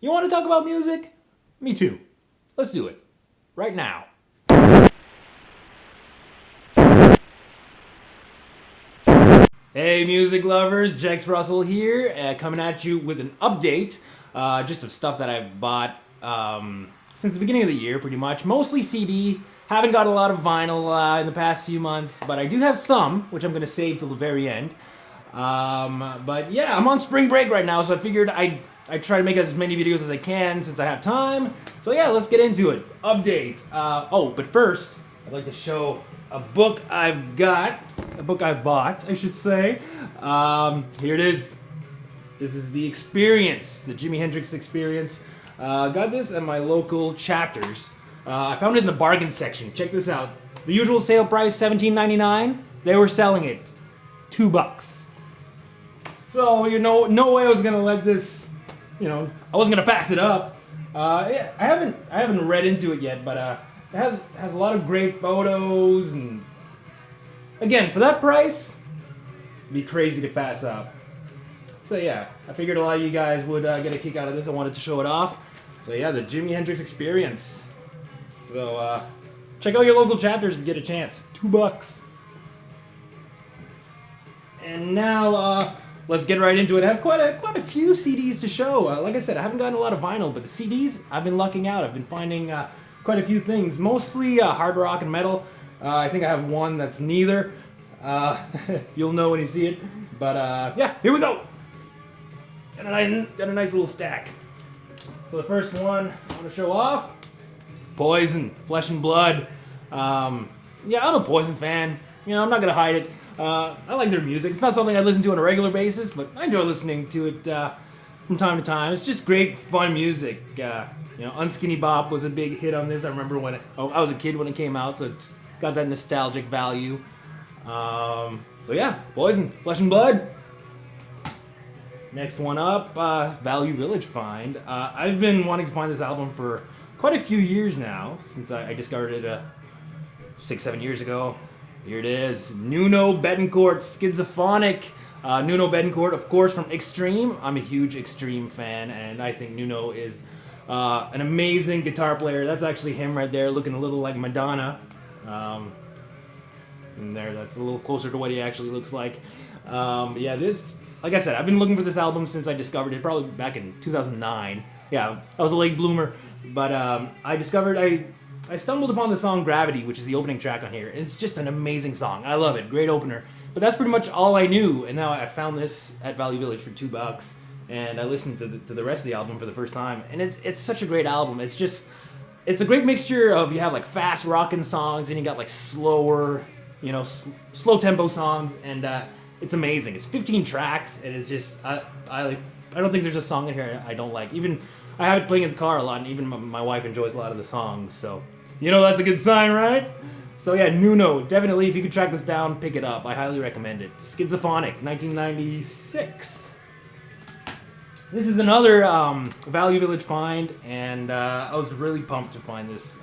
You want to talk about music? Me too. Let's do it. Right now. Hey music lovers, Jex Russell here, coming at you with an update, just of stuff that I've bought since the beginning of the year pretty much. Mostly CD, haven't got a lot of vinyl in the past few months, but I do have some, which I'm going to save till the very end. But yeah, I'm on spring break right now, so I figured I'd try to make as many videos as I can since I have time. So yeah, let's get into it. Update. Oh, but first, I'd like to show a book I've got. A book I bought, I should say. Here it is. This is The Experience, the Jimi Hendrix Experience. Got this at my local chapters. I found it in the bargain section. Check this out. The usual sale price, $17.99. They were selling it $2. So, no way I was gonna let this, I wasn't gonna pass it up. Yeah, I haven't read into it yet, but it has a lot of great photos, and again, for that price, it'd be crazy to pass up. So yeah, I figured a lot of you guys would get a kick out of this. I wanted to show it off. So yeah, the Jimi Hendrix Experience. So check out your local chapters and get a chance. $2. And now let's get right into it. I have quite a few CDs to show. Like I said, I haven't gotten a lot of vinyl, but the CDs, I've been lucking out. I've been finding quite a few things, mostly hard rock and metal. I think I have one that's neither. You'll know when you see it. But yeah, here we go. Got a nice little stack. So the first one I want to show off, Poison, Flesh and Blood. Yeah, I'm a Poison fan. I'm not gonna hide it. I like their music. It's not something I listen to on a regular basis, but I enjoy listening to it from time to time. It's just great, fun music. Unskinny Bop was a big hit on this. I remember when I was a kid when it came out, so it's got that nostalgic value. So yeah, Poison, Flesh and Blood. Next one up, Value Village Find. I've been wanting to find this album for quite a few years now, since I discovered it 6-7 years ago. Here it is, Nuno, Bettencourt, Schizophonic. Nuno Bettencourt, of course, from Extreme. I'm a huge Extreme fan, and I think Nuno is an amazing guitar player. That's actually him right there, looking a little like Madonna. And there, that's a little closer to what he actually looks like. Yeah, like I said, I've been looking for this album since I discovered it, probably back in 2009. Yeah, I was a late bloomer, but I stumbled upon the song Gravity, which is the opening track on here. It's just an amazing song. I love it. Great opener. But that's pretty much all I knew, and now I found this at Value Village for $2, and I listened to the rest of the album for the first time, and it's such a great album. It's a great mixture of, you have like fast rockin' songs, and you got like slower, slow tempo songs, and it's amazing. It's 15 tracks, and it's just I don't think there's a song in here I don't like. Even I have it playing in the car a lot, and even my wife enjoys a lot of the songs. So that's a good sign, right? So yeah, Nuno, definitely, if you could track this down, pick it up. I highly recommend it. Schizophonic, 1996. This is another Value Village find, and I was really pumped to find this.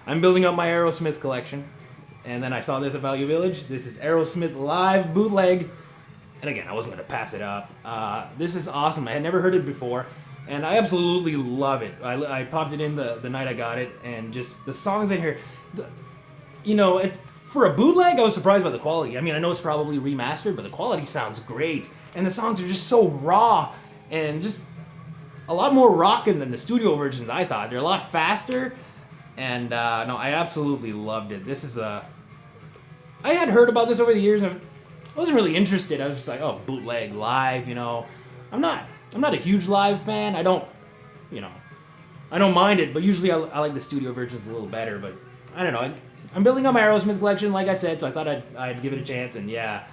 I'm building up my Aerosmith collection, and then I saw this at Value Village. This is Aerosmith Live Bootleg, and again, I wasn't going to pass it up. This is awesome. I had never heard it before, and I absolutely love it. I popped it in the night I got it, and just the songs in here, for a bootleg, I was surprised by the quality. I mean, I know it's probably remastered, but the quality sounds great, and the songs are just so raw, and just a lot more rockin' than the studio versions, I thought. They're a lot faster, and no, I absolutely loved it. This is I had heard about this over the years, and I wasn't really interested. I was just like, oh, bootleg, live, I'm not a huge live fan. I don't mind it, but usually I like the studio versions a little better, but I don't know. I'm building up my Aerosmith collection, like I said, so I thought I'd give it a chance, and yeah,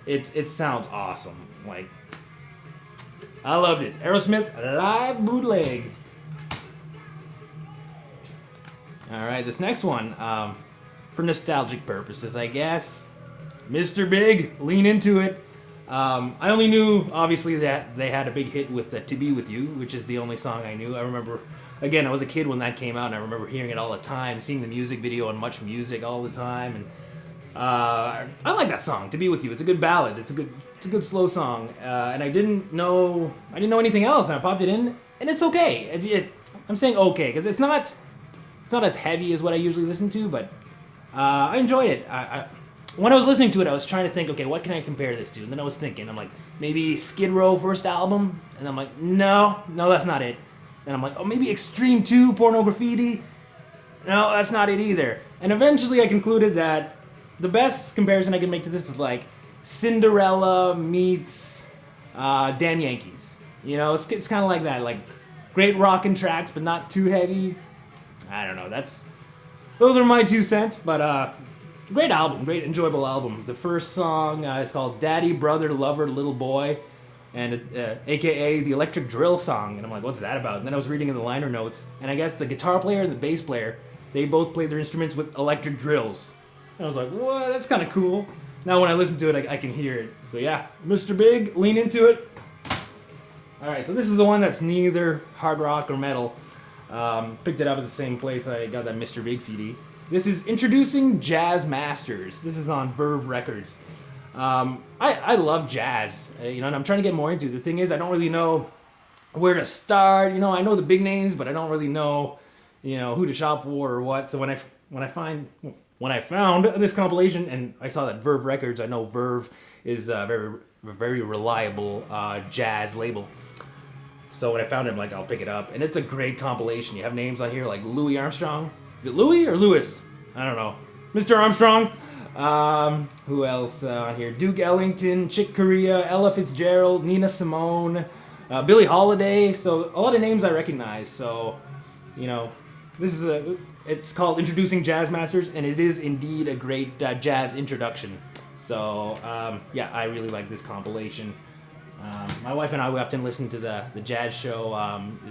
it sounds awesome. Like, I loved it. Aerosmith Live Bootleg. Alright, this next one, for nostalgic purposes, I guess. Mr. Big, Lean Into It. I only knew, obviously, that they had a big hit with To Be With You, which is the only song I knew. I remember, again, I was a kid when that came out, and I remember hearing it all the time, seeing the music video on Much Music all the time, and I like that song, To Be With You. It's a good ballad. It's a good slow song, and I didn't know anything else, and I popped it in, and it's okay. I'm saying okay because it's not as heavy as what I usually listen to, but I enjoy it. When I was listening to it, I was trying to think, okay, what can I compare this to? And then I was thinking, I'm like, maybe Skid Row first album, and I'm like, no, that's not it. And I'm like, oh, maybe Extreme 2, Porno Graffiti. No, that's not it either. And eventually I concluded that the best comparison I can make to this is like Cinderella meets Damn Yankees. You know, it's kind of like that. Like, great rockin' tracks, but not too heavy. I don't know, those are my 2 cents, but great album, great enjoyable album. The first song is called Daddy, Brother, Lover, Little Boy, and aka the Electric Drill song. And I'm like, what's that about? And then I was reading in the liner notes, and I guess the guitar player and the bass player, they both play their instruments with electric drills. And I was like, what? That's kind of cool. Now when I listen to it, I can hear it. So yeah, Mr. Big, lean into it. Alright, so this is the one that's neither hard rock or metal. Picked it up at the same place I got that Mr. Big CD. This is Introducing Jazz Masters. This is on Verve Records. I love jazz, and I'm trying to get more into it. The thing is, I don't really know where to start. I know the big names, but I don't really know, who to shop for or what. So when I found this compilation and I saw that Verve Records, I know Verve is a very reliable jazz label. So when I found it, I'm like, I'll pick it up. And it's a great compilation. You have names on here like Louis Armstrong. Is it Louis or Louis? I don't know. Mr. Armstrong. Who else on here? Duke Ellington, Chick Corea, Ella Fitzgerald, Nina Simone, Billie Holiday. So a lot of names I recognize. So, this is it's called Introducing Jazz Masters, and it is indeed a great jazz introduction. So, yeah, I really like this compilation. My wife and I, we often listen to the jazz show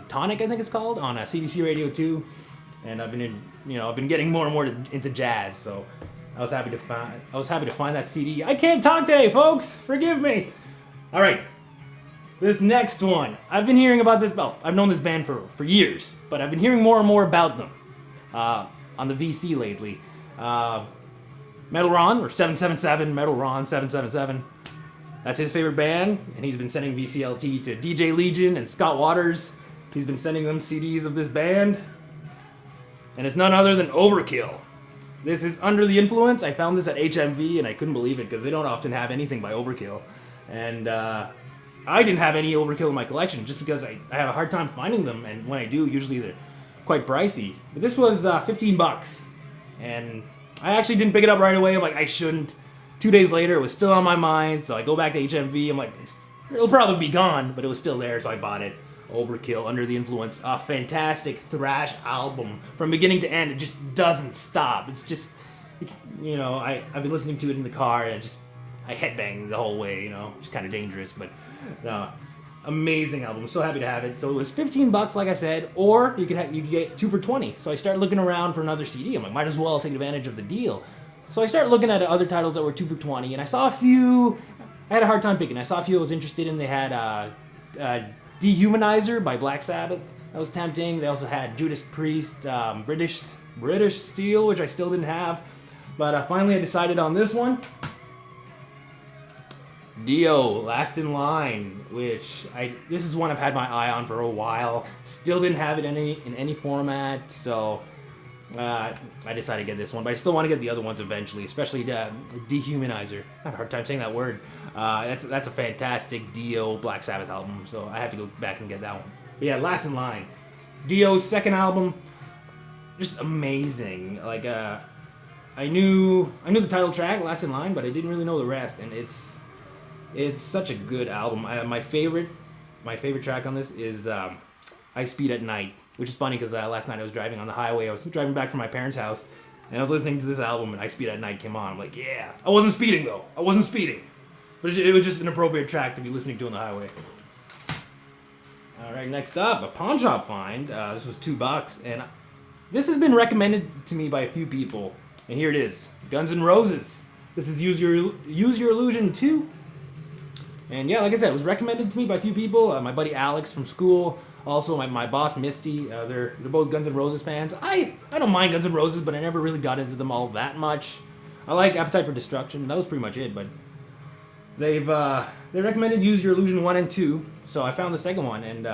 Tonic, I think it's called, on CBC Radio 2, and I've been getting more and more into jazz. So I was happy to find that CD. I can't talk today, folks. Forgive me. All right, this next one. I've been hearing about this. Well, I've known this band for years, but I've been hearing more and more about them on the VC lately. Metal Ron, or 777, Metal Ron 777. That's his favorite band, and he's been sending VCLT to DJ Legion and Scott Waters. He's been sending them CDs of this band, and it's none other than Overkill. This is Under the Influence. I found this at HMV, and I couldn't believe it, because they don't often have anything by Overkill. And I didn't have any Overkill in my collection, just because I have a hard time finding them, and when I do, usually they're quite pricey. But this was $15, and I actually didn't pick it up right away. I'm like, I shouldn't. 2 days later, it was still on my mind, so I go back to HMV. I'm like, it'll probably be gone, but it was still there, so I bought it. Overkill, Under the Influence, a fantastic thrash album from beginning to end. It just doesn't stop. It's just, I've been listening to it in the car, and I headbang the whole way. It's kind of dangerous, but amazing album. I'm so happy to have it. So it was $15, like I said, or you could get 2 for $20. So I started looking around for another CD. I'm like, might as well take advantage of the deal. So I started looking at other titles that were 2 for $20, and I saw a few. I had a hard time picking. I saw a few I was interested in. They had Dehumanizer by Black Sabbath. That was tempting. They also had Judas Priest, British Steel, which I still didn't have. But finally I decided on this one. Dio, Last in Line, which this is one I've had my eye on for a while. Still didn't have it in any format, so I decided to get this one, but I still want to get the other ones eventually, especially Dehumanizer. I have a hard time saying that word. That's a fantastic Dio Black Sabbath album, so I have to go back and get that one. But yeah, Last in Line. Dio's second album, just amazing. Like, I knew the title track, Last in Line, but I didn't really know the rest, and it's such a good album. My favorite track on this is I Speed at Night. Which is funny because last night I was driving on the highway. I was driving back from my parents' house, and I was listening to this album, and I Speed at Night came on. I'm like, yeah. I wasn't speeding, though. I wasn't speeding. But it was just an appropriate track to be listening to on the highway. Alright, next up, a pawn shop find. This was $2, and this has been recommended to me by a few people. And here it is. Guns N' Roses. This is Use Your Illusion 2. And yeah, like I said, it was recommended to me by a few people. My buddy Alex from school. Also, my boss, Misty, they're both Guns N' Roses fans. I don't mind Guns N' Roses, but I never really got into them all that much. I like Appetite for Destruction. That was pretty much it, but they recommended Use Your Illusion 1 and 2, so I found the second one, and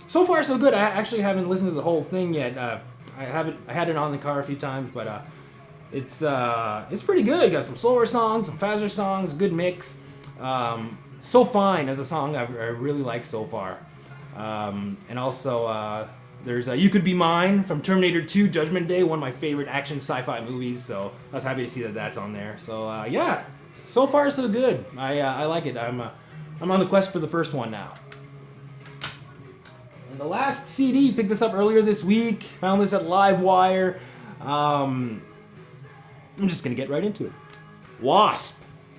So far, so good. I actually haven't listened to the whole thing yet. I had it on the car a few times, but it's pretty good. Got some slower songs, some faster songs, good mix. So Fine as a song I really like so far. And also there's You Could Be Mine from Terminator 2 Judgment Day, one of my favorite action sci-fi movies. So I was happy to see that that's on there. So yeah, so far so good. I like it. I'm on the quest for the first one now. And the last CD, picked this up earlier this week. Found this at Livewire. I'm just gonna get right into it. W.A.S.P.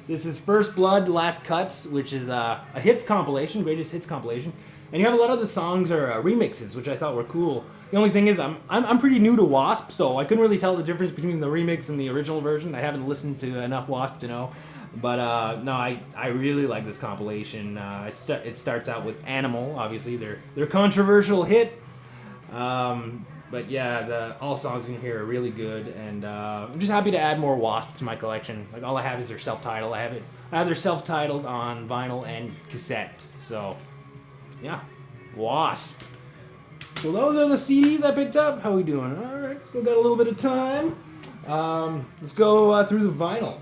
This is First Blood, Last Cuts, which is a hits compilation, greatest hits compilation. And you have a lot of the songs are remixes, which I thought were cool. The only thing is, I'm pretty new to W.A.S.P, so I couldn't really tell the difference between the remix and the original version. I haven't listened to enough W.A.S.P to know. But no, I really like this compilation. It starts out with Animal, obviously their controversial hit. But yeah, all songs in here are really good, and I'm just happy to add more W.A.S.P to my collection. Like, all I have is their self-titled. I have their self-titled on vinyl and cassette. So yeah, W.A.S.P. So those are the CDs I picked up. How we doing? All right, still got a little bit of time. Let's go through the vinyl.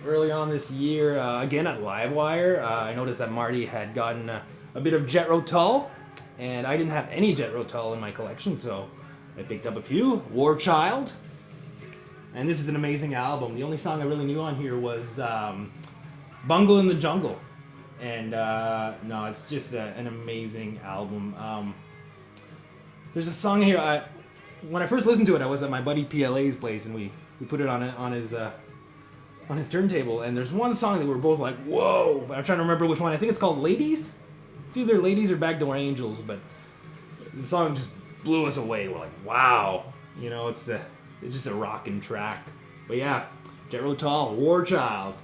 Early on this year, again at Livewire, I noticed that Marty had gotten a bit of Jethro Tull, and I didn't have any Jethro Tull in my collection, so I picked up a few. War Child, and this is an amazing album. The only song I really knew on here was Bungle in the Jungle, and no, it's just an amazing album. There's a song here, when I first listened to it, I was at my buddy PLA's place, and we put it on his turntable, and there's one song that we're both like, whoa, but I'm trying to remember which one. I think it's called Ladies. It's either Ladies or Backdoor Angels, but the song just blew us away. We're like, wow, you know, it's just a rockin' track. But yeah, Jethro Tull, War Child.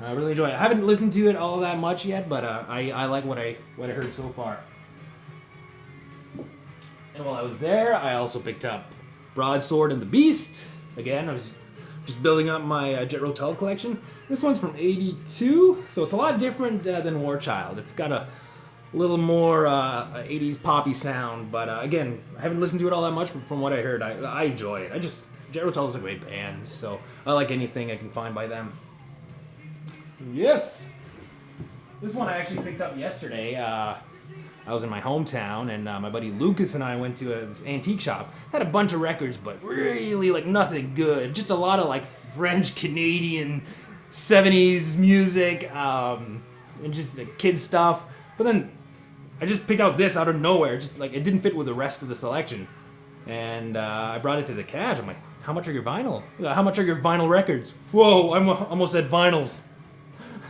I really enjoy it. I haven't listened to it all that much yet, but I like what I heard so far. And while I was there, I also picked up Broadsword and the Beast. Again, I was just building up my Jethro Tull collection. This one's from '82, so it's a lot different than War Child. It's got a little more 80s poppy sound, but again, I haven't listened to it all that much, but from what I heard, I enjoy it. Jethro Tull is a great band, so I like anything I can find by them. Yes! This one I actually picked up yesterday. I was in my hometown, and my buddy Lucas and I went to this antique shop. Had a bunch of records, but really, like, nothing good. Just a lot of, like, French, Canadian, 70s music, and just the kid stuff. But then I just picked out this out of nowhere. Just, like, it didn't fit with the rest of the selection. And I brought it to the cash. I'm like, how much are your vinyl? How much are your vinyl records? Whoa, I almost said vinyls.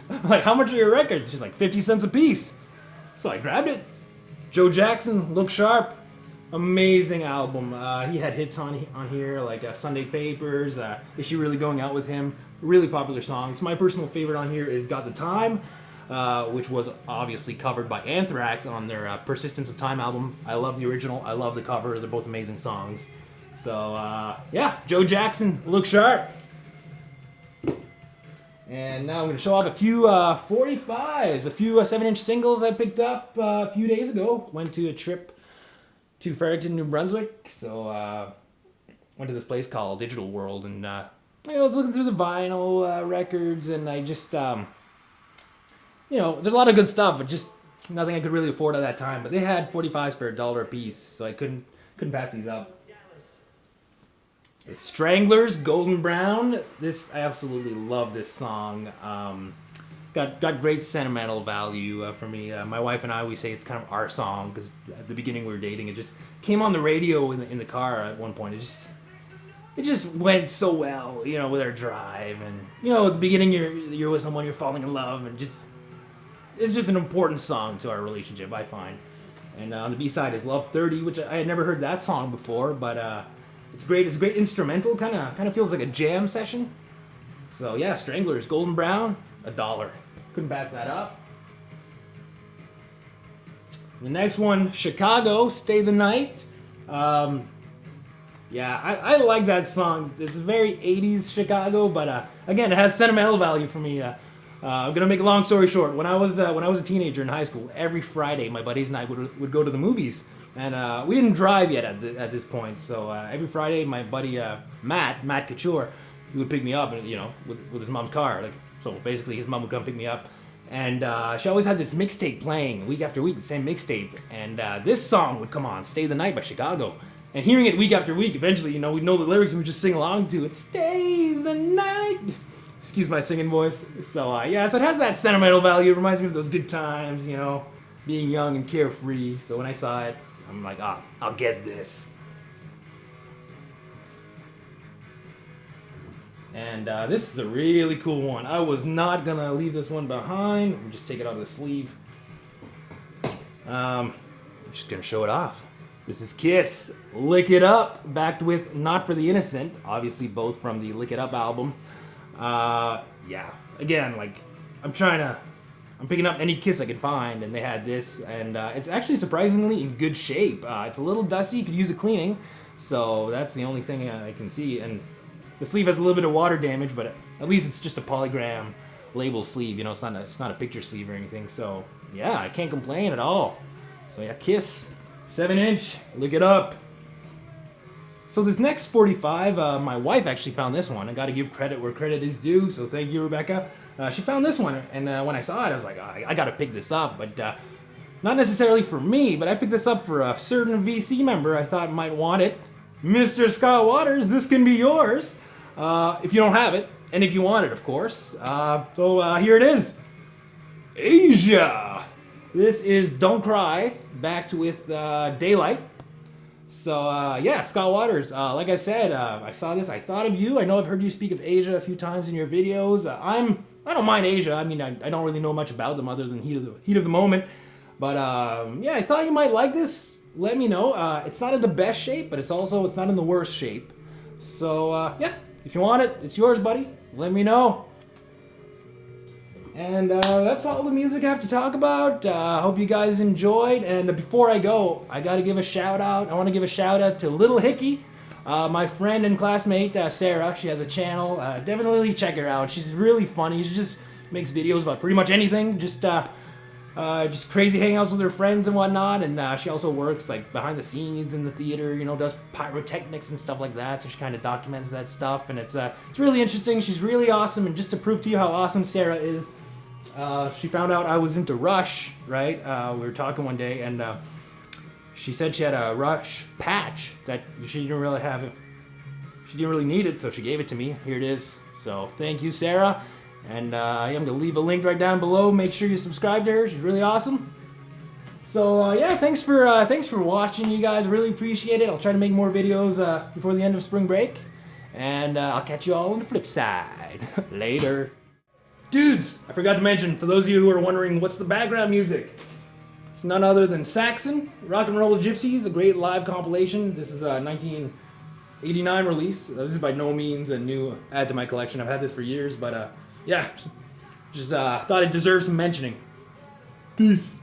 I'm like, how much are your records? She's like, 50 cents a piece. So I grabbed it. Joe Jackson, Look Sharp, amazing album. He had hits on here like Sunday Papers, Is She Really Going Out With Him? Really popular songs. My personal favorite on here is Got the Time, which was obviously covered by Anthrax on their Persistence of Time album. I love the original, I love the cover, they're both amazing songs. So yeah, Joe Jackson, Look Sharp. And now I'm going to show off a few 45s, a few 7-inch singles I picked up a few days ago. Went to a trip to Fredericton, New Brunswick, so went to this place called Digital World, and I was looking through the vinyl records, and I just, you know, there's a lot of good stuff, but just nothing I could really afford at that time. But they had 45s for $1 a piece, so I couldn't pass these up. Stranglers, Golden Brown. I absolutely love this song. Got great sentimental value for me. My wife and I, we say it's kind of our song, because at the beginning we were dating. It just came on the radio in the car at one point. It just went so well, you know, with our drive. And you know, at the beginning you're with someone, you're falling in love, and it's just an important song to our relationship, I find. And on the B-side is Love 30, which I had never heard that song before, but it's great. It's a great instrumental. Kind of feels like a jam session. So yeah, Stranglers, Golden Brown, $1. Couldn't pass that up. The next one, Chicago, Stay the Night. Yeah, I like that song. It's very 80s Chicago, but again, it has sentimental value for me. I'm gonna make a long story short. When I was a teenager in high school, every Friday my buddies and I would go to the movies, and we didn't drive yet at this point. So every Friday, my buddy Matt Couture, he would pick me up, and with his mom's car. Like, so basically, his mom would come pick me up, and she always had this mixtape playing week after week, the same mixtape, and this song would come on, "Stay the Night" by Chicago. And hearing it week after week, eventually, we'd know the lyrics and we'd just sing along to it. Stay the night. Excuse my singing voice. So, yeah, so it has that sentimental value. It reminds me of those good times, being young and carefree. So when I saw it, I'm like, I'll get this. And this is a really cool one. I was not going to leave this one behind. Let me just take it out of the sleeve. I'm just going to show it off. This is Kiss, Lick It Up, backed with Not For The Innocent, obviously both from the Lick It Up album. Yeah, again, like, I'm picking up any Kiss I can find, and they had this, and it's actually surprisingly in good shape. It's a little dusty, you could use a cleaning, so that's the only thing I can see, and the sleeve has a little bit of water damage, but at least it's just a polygram label sleeve, it's not a picture sleeve or anything, so yeah, I can't complain at all. So yeah, Kiss. 7-inch, Lick It Up. So this next 45, my wife actually found this one. I got to give credit where credit is due, so thank you, Rebecca. She found this one, and when I saw it, I was like, I got to pick this up, but not necessarily for me, but I picked this up for a certain VC member I thought might want it. Mr. Scott Waters, this can be yours, if you don't have it, and if you want it, of course. So here it is. Asia. This is Don't Cry, backed with Daylight. So, yeah, Scott Waters. Like I said, I saw this, I thought of you. I know I've heard you speak of Asia a few times in your videos. I don't mind Asia. I mean, I don't really know much about them other than heat of the moment. But, yeah, I thought you might like this. Let me know. It's not in the best shape, but it's not in the worst shape. So, yeah, if you want it, it's yours, buddy. Let me know. And that's all the music I have to talk about. Hope you guys enjoyed. And before I go, I got to give a shout out. I want to give a shout out to LittleHickey, my friend and classmate Sarah. She has a channel. Definitely check her out. She's really funny. She just makes videos about pretty much anything. Just crazy hangouts with her friends and whatnot. And she also works like behind the scenes in the theater. Does pyrotechnics and stuff like that. So she kind of documents that stuff, and it's really interesting. She's really awesome. And just to prove to you how awesome Sarah is. She found out I was into Rush, right? We were talking one day, and she said she had a Rush patch that she didn't really have it. She didn't really need it, so she gave it to me. Here it is. So thank you, Sarah. And I'm gonna leave a link right down below. Make sure you subscribe to her. She's really awesome. So yeah, thanks for watching, you guys. Really appreciate it. I'll try to make more videos before the end of spring break, and I'll catch you all on the flip side. Later. Dudes, I forgot to mention, for those of you who are wondering what's the background music, it's none other than Saxon, Rock and Roll Gypsies, a great live compilation. This is a 1989 release. This is by no means a new add to my collection. I've had this for years, but yeah, just thought it deserves some mentioning. Peace.